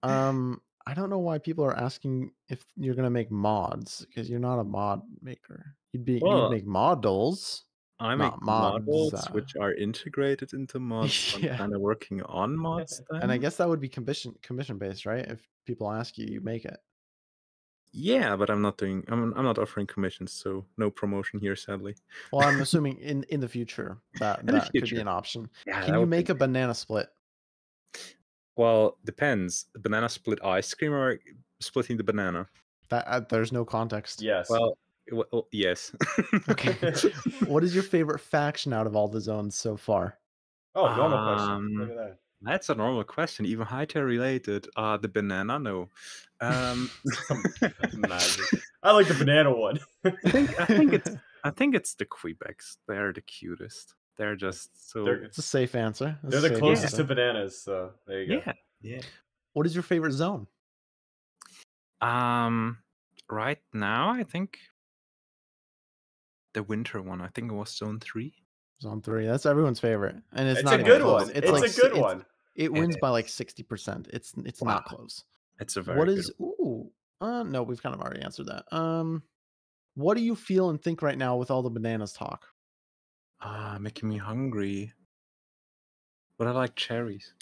I don't know why people are asking if you're gonna make mods, because you're not a mod maker. You'd make models. I make models which are integrated into mods. I'm kind of working on mods. And I guess that would be commission based, right? If people ask you, you make it. Yeah, but I'm not offering commissions, so no promotion here, sadly. Well, I'm assuming in the future that could be an option. Yeah, can you make a banana split? Well, depends. Banana split ice cream or splitting the banana? That there's no context. Yes. Well, yes. Okay. What is your favorite faction out of all the zones so far? Oh, normal question. Look at that. That's a normal question, even Hytale related. The banana, no. I like the banana one. I think it's the Quebecs. They're the cutest. They're just so. It's a safe answer. They're the closest to bananas, so there you go. Yeah. What is your favorite zone? Right now, I think the winter one. I think it was Zone 3. Zone 3. That's everyone's favorite, and it's not a good one. It's like, a good one. It wins by like 60%. It's not close. It's a very good one. No, we've kind of already answered that. What do you feel and think right now with all the bananas talk? Making me hungry. But I like cherries.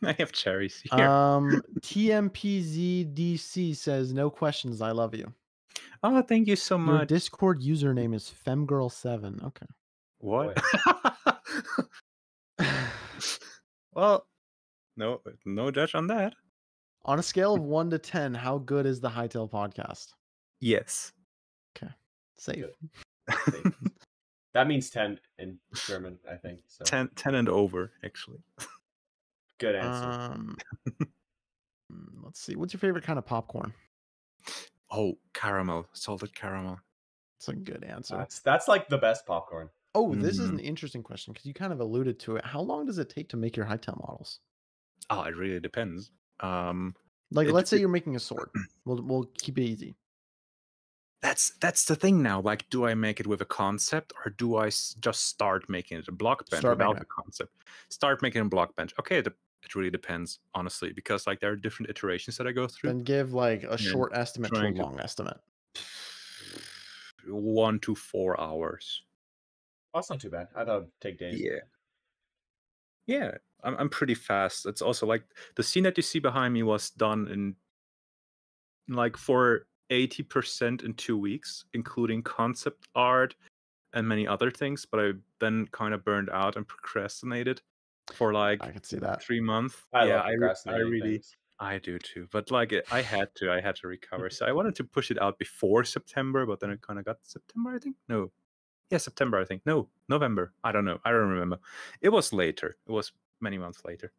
I have cherries here. TMPZDC says, no questions, I love you. Oh, thank you so much. Your Discord username is femgirl7. Okay. What? Well, no judge on that. On a scale of 1 to 10, how good is the Hytale podcast? Yes. Okay. Safe. That means 10 in German, I think. So 10 and over, actually. Good answer. Let's see. What's your favorite kind of popcorn? Oh, caramel, salted caramel. That's a good answer. That's like the best popcorn. Oh, this is an interesting question because you kind of alluded to it. How long does it take to make your Hytale models? Oh, it really depends. Let's say you're making a sword. We'll keep it easy. That's the thing now. Like, do I make it with a concept or do I just start making it a block bench without the concept? Start making a block bench. Okay, it really depends, honestly, because like there are different iterations that I go through. Then give like a short estimate to a long estimate. 1 to 4 hours. That's not too bad. I thought it'd take days. Yeah. I'm pretty fast. It's also like the scene that you see behind me was done in like for 80% in 2 weeks, including concept art and many other things. But I then kind of burned out and procrastinated for like I can see that 3 months. I do too. But like I had to recover. So I wanted to push it out before September, but then it kind of got September, I think. No. Yeah, September, I think. No, November. I don't know. I don't remember. It was later. It was many months later.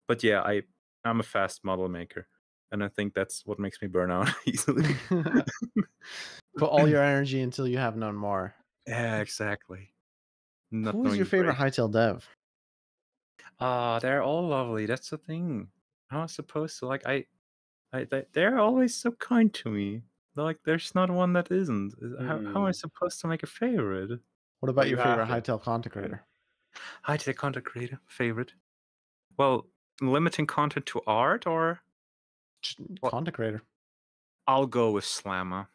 But yeah, I'm a fast model maker, and I think that's what makes me burn out easily. Put all your energy until you have none more. Yeah, exactly. Not Who is knowing your the favorite break. Hytale dev? They're all lovely. That's the thing. How am I supposed to they're always so kind to me. Like, there's not one that isn't. How am I supposed to make a favorite? What about your favorite Hytale content creator? Hytale content creator favorite. Well, limiting content to art or content creator. I'll go with Slammer.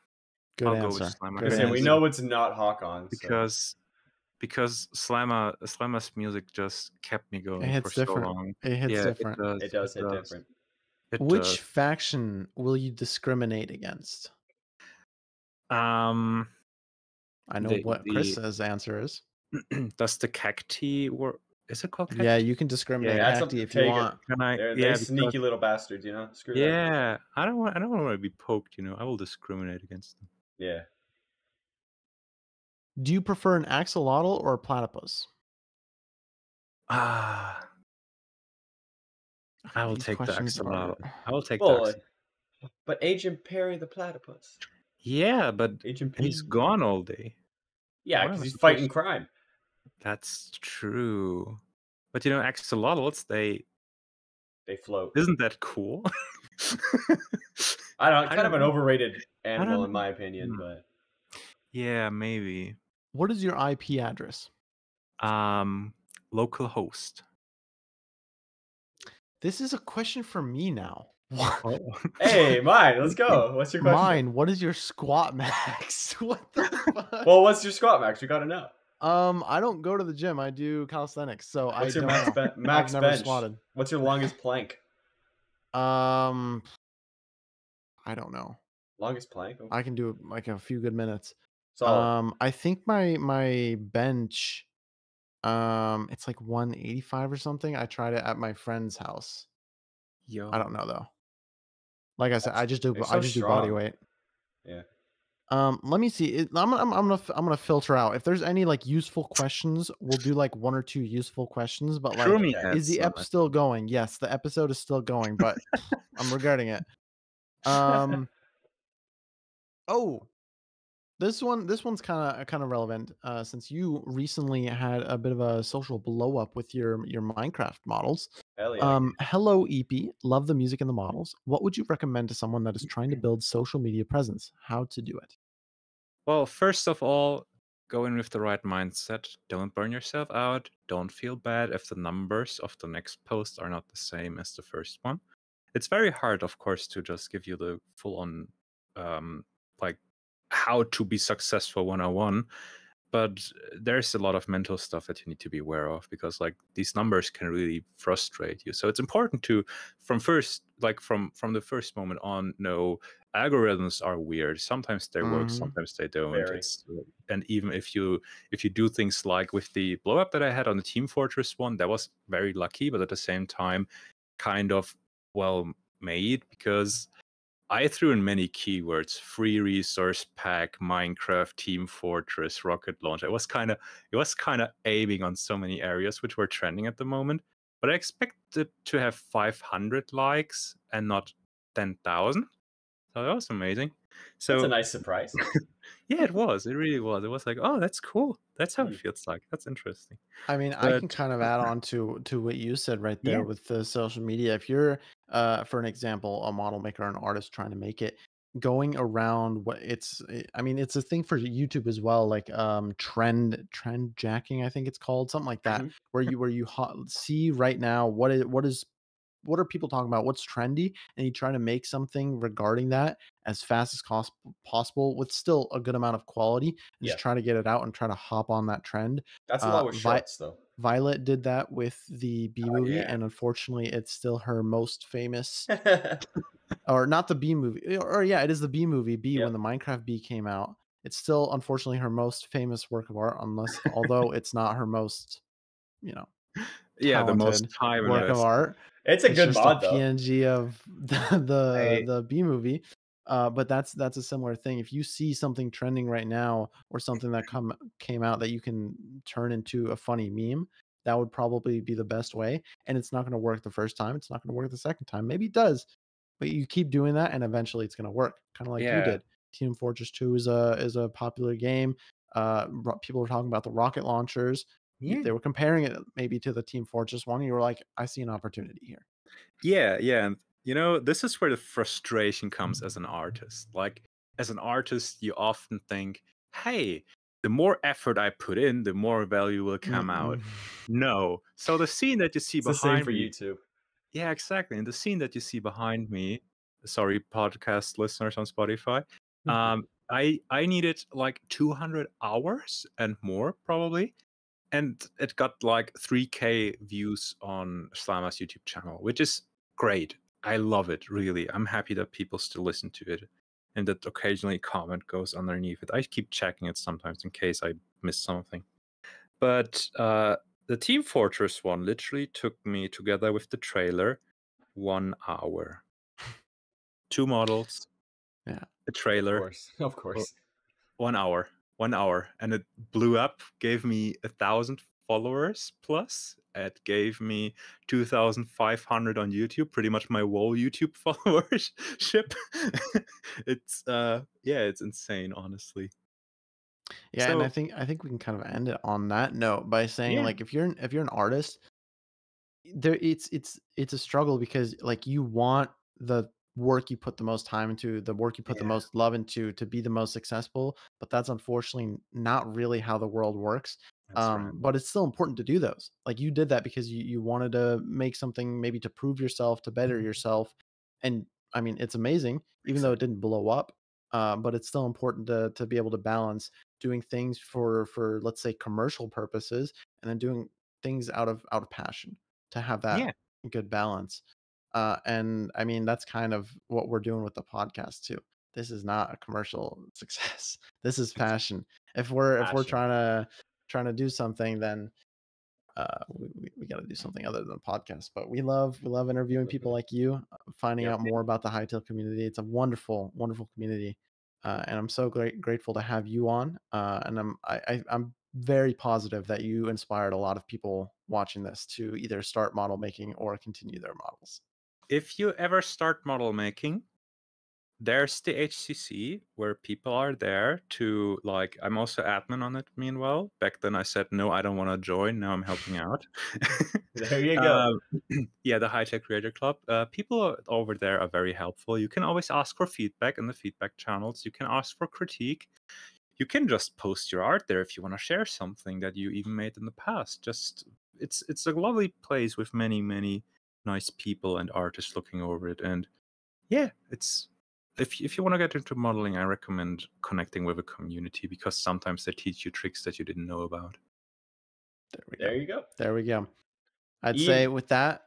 Good answer. Good answer. We know it's not Hawk-On because Slammer's music just kept me going for so long. It hits different. It does hit different. Which faction will you discriminate against? I know what Chris's answer is. Does the cacti work? Is it called cacti? Yeah, you can discriminate cacti if you want. They're sneaky little bastards, you know? Screw that. Yeah, I don't want to be poked, you know. I will discriminate against them. Yeah. Do you prefer an axolotl or a platypus? I will take the axolotl. I will take that. But Agent Perry the platypus. Yeah, but he's gone all day. Yeah, because he's fighting crime. That's true. But you know, axolotls, they float. Isn't that cool? I don't know. Kind of an overrated animal, in my opinion, but yeah, maybe. What is your IP address? Localhost. This is a question for me now. Oh. Hey, Myne, let's go. What's your question? Myne, what is your squat max? What the fuck? Well, what's your squat max? We gotta know. I don't go to the gym. I do calisthenics, so what's your max I've never bench? Squatted. What's your longest plank? I don't know. Longest plank? Okay. I can do like a few good minutes. Solid. I think my bench, it's like 185 or something. I tried it at my friend's house. Yo. I don't know though. Like I said, I just do body weight. Yeah. Let me see. I'm gonna filter out if there's any like useful questions. We'll do like 1 or 2 useful questions. But like, is the ep still going? Yes, the episode is still going, but I'm regretting it. Oh, this one's kind of relevant. Since you recently had a bit of a social blow up with your Minecraft models. Hell yeah. Hello, EP. Love the music and the models. What would you recommend to someone that is trying to build social media presence? How to do it? Well, first of all, go in with the right mindset. Don't burn yourself out. Don't feel bad if the numbers of the next post are not the same as the first one. It's very hard, of course, to just give you the full-on like how to be successful 101. But there's a lot of mental stuff that you need to be aware of, because like these numbers can really frustrate you. So it's important to from the first moment on know algorithms are weird. Sometimes they work, sometimes they don't. And even if you do things like with the blow up that I had on the Team Fortress one, that was very lucky, but at the same time kind of well made, because I threw in many keywords: free resource pack, Minecraft, Team Fortress, rocket launch. It was kind of aiming on so many areas which were trending at the moment. But I expected to have 500 likes and not 10,000. So that was amazing. So that's a nice surprise. Yeah, it was. It really was. It was like, oh, that's cool. That's how it feels like. That's interesting. I mean, I can kind of add on to what you said right there with the social media. If you're, for an example, a model maker or an artist trying to make it, going around I mean, it's a thing for YouTube as well, like trend jacking, I think it's called, something like that, where you see right now what are people talking about, what's trendy, and you try to make something regarding that as fast as possible with still a good amount of quality, and just try to get it out and try to hop on that trend. That's a lot with shorts though. Violet did that with the B movie, and unfortunately it's still her most famous or not the B movie, or yeah, it is the B movie, when the Minecraft B came out. It's still unfortunately her most famous work of art, although it's not her most, the most time work of art. It's a good mod though. PNG of the B movie. But that's a similar thing. If you see something trending right now, or something that came out that you can turn into a funny meme, that would probably be the best way. And it's not going to work the first time. It's not going to work the second time. Maybe it does, but you keep doing that, and eventually it's going to work. Kind of like you did. Team Fortress 2 is a popular game. People were talking about the rocket launchers. They were comparing it maybe to the Team Fortress one. You were like, I see an opportunity here. Yeah. And this is where the frustration comes as an artist. Like, as an artist, you often think, hey, the more effort I put in, the more value will come out. No. So the scene that you see it's behind the same for me, YouTube. Yeah, exactly. And the scene that you see behind me, sorry, podcast listeners on Spotify, I needed like 200 hours and more probably. And it got like 3K views on Slama's YouTube channel, which is great. I love it, really. I'm happy that people still listen to it and that occasionally a comment goes underneath it. I keep checking it sometimes in case I missed something. But the Team Fortress one literally took me, together with the trailer, 1 hour. 2 models. Yeah. A trailer. Of course. 1 hour. 1 hour. And it blew up, gave me 1,000 followers plus. It gave me 2,500 on YouTube, pretty much my whole YouTube followership. It's insane, honestly. Yeah, so, and I think we can kind of end it on that note by saying, like, if you're an artist, it's a struggle, because like you want the work you put the most time into, the work you put the most love into, to be the most successful, but that's unfortunately not really how the world works. But it's still important to do those. Like, you did that because you wanted to make something, maybe to prove yourself, to better yourself. And I mean, it's amazing, even though it didn't blow up. But it's still important to be able to balance doing things for let's say commercial purposes, and then doing things out of passion, to have that good balance. And I mean, that's kind of what we're doing with the podcast too. This is not a commercial success. This is passion. If we're trying to do something, then we got to do something other than a podcast. But we love interviewing people like you, finding out more about the Hytale community. It's a wonderful community, and I'm so grateful to have you on. And I'm very positive that you inspired a lot of people watching this to either start model making or continue their models. If you ever start model making, there's the HCC where people are there to, like, I'm also admin on it meanwhile. Back then I said, no, I don't want to join. Now I'm helping out. There you go. Yeah, the Hytale Creator Club. People over there are very helpful. You can always ask for feedback in the feedback channels. You can ask for critique. You can just post your art there if you want to share something that you even made in the past. Just it's a lovely place with many, many nice people and artists looking over it. And yeah, it's if you want to get into modeling, I recommend connecting with a community, because sometimes they teach you tricks that you didn't know about. There you go. There we go. I'd say with that,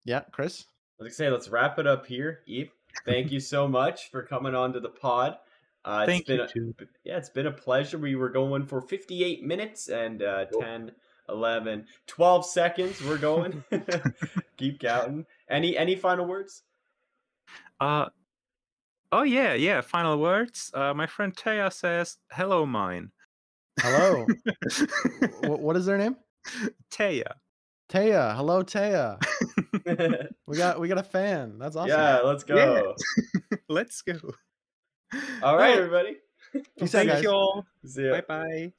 yeah, Chris? I was gonna say, let's wrap it up here. Eve, thank you so much for coming on to the pod. Thank you too. It's been a pleasure. We were going for 58 minutes and 10, 11, 12 seconds. We're going. Keep counting. Any final words? Oh yeah. Final words. My friend Taya says, "Hello, Myne." Hello. What is their name? Taya. Taya. Hello, Taya. we got a fan. That's awesome. Yeah, let's go. Yeah. Let's go. All right, everybody. Peace out, guys. Thank you all. See ya. Bye bye.